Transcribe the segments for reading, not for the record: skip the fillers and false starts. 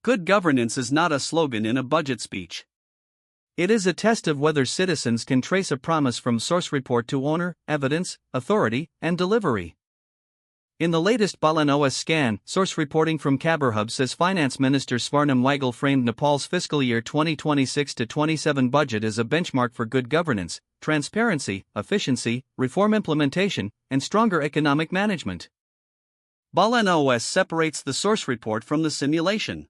Good governance is not a slogan in a budget speech. It is a test of whether citizens can trace a promise from source report to owner, evidence, authority, and delivery. In the latest BALEN OS scan, source reporting from Khabarhub says Finance Minister Swarnim Wagle framed Nepal's fiscal year 2026-27 budget as a benchmark for good governance, transparency, efficiency, reform implementation, and stronger economic management. BALEN OS separates the source report from the simulation.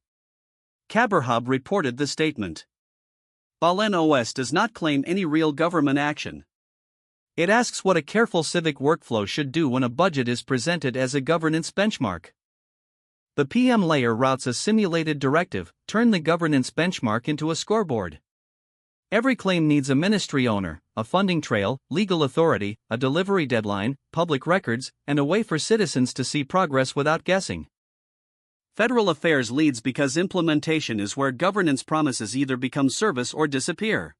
Khabarhub reported the statement. BALEN OS does not claim any real government action. It asks what a careful civic workflow should do when a budget is presented as a governance benchmark. The PM layer routes a simulated directive, turn the governance benchmark into a scoreboard. Every claim needs a ministry owner, a funding trail, legal authority, a delivery deadline, public records, and a way for citizens to see progress without guessing. Federal affairs leads because implementation is where governance promises either become service or disappear.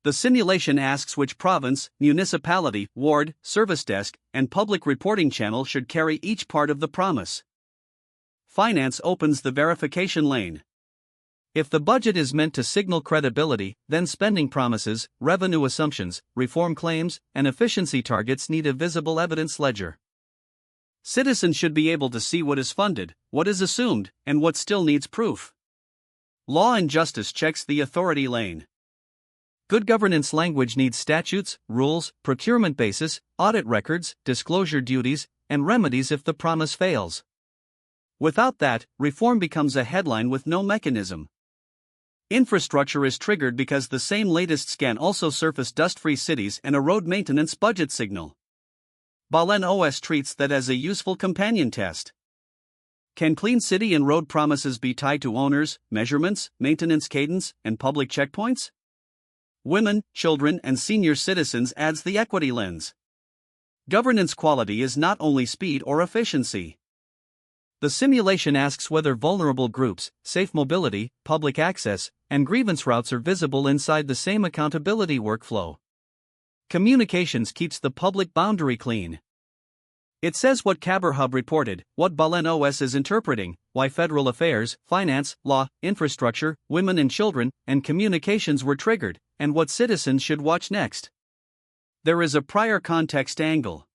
The simulation asks which province, municipality, ward, service desk, and public reporting channel should carry each part of the promise. Finance opens the verification lane. If the budget is meant to signal credibility, then spending promises, revenue assumptions, reform claims, and efficiency targets need a visible evidence ledger. Citizens should be able to see what is funded, what is assumed, and what still needs proof. Law and justice checks the authority lane. Good governance language needs statutes, rules, procurement basis, audit records, disclosure duties, and remedies if the promise fails. Without that, reform becomes a headline with no mechanism. Infrastructure is triggered because the same latest scan also surfaced dust-free cities and a road maintenance budget signal. BALEN OS treats that as a useful companion test. Can clean city and road promises be tied to owners, measurements, maintenance cadence, and public checkpoints? Women, children, and senior citizens adds the equity lens. Governance quality is not only speed or efficiency. The simulation asks whether vulnerable groups, safe mobility, public access, and grievance routes are visible inside the same accountability workflow. Communications keeps the public boundary clean. It says what Khabarhub reported, what BALEN OS is interpreting, why federal affairs, finance, law, infrastructure, women and children, and communications were triggered, and what citizens should watch next. There is a prior context angle.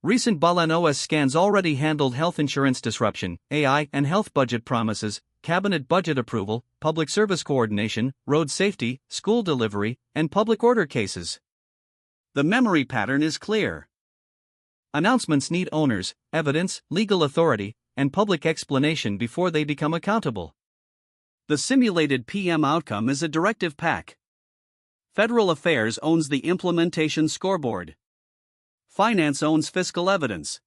Recent BALEN OS scans already handled health insurance disruption, AI and health budget promises, cabinet budget approval, public service coordination, road safety, school delivery, and public order cases. The memory pattern is clear. Announcements need owners, evidence, legal authority, and public explanation before they become accountable. The simulated PM outcome is a directive pack. Federal Affairs owns the implementation scoreboard. Finance owns fiscal evidence.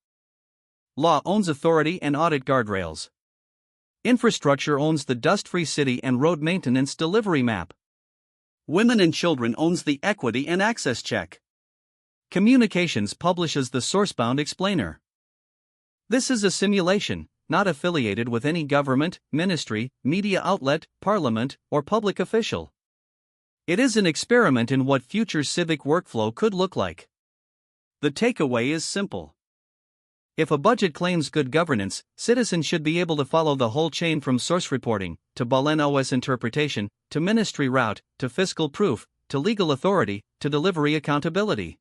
Law owns authority and audit guardrails. Infrastructure owns the dust-free city and road maintenance delivery map. Women and children owns the equity and access check. Communications publishes the source-bound explainer. This is a simulation, not affiliated with any government, ministry, media outlet, parliament, or public official. It is an experiment in what future civic workflow could look like. The takeaway is simple. If a budget claims good governance, citizens should be able to follow the whole chain from source reporting, to BALEN OS interpretation, to ministry route, to fiscal proof, to legal authority, to delivery accountability.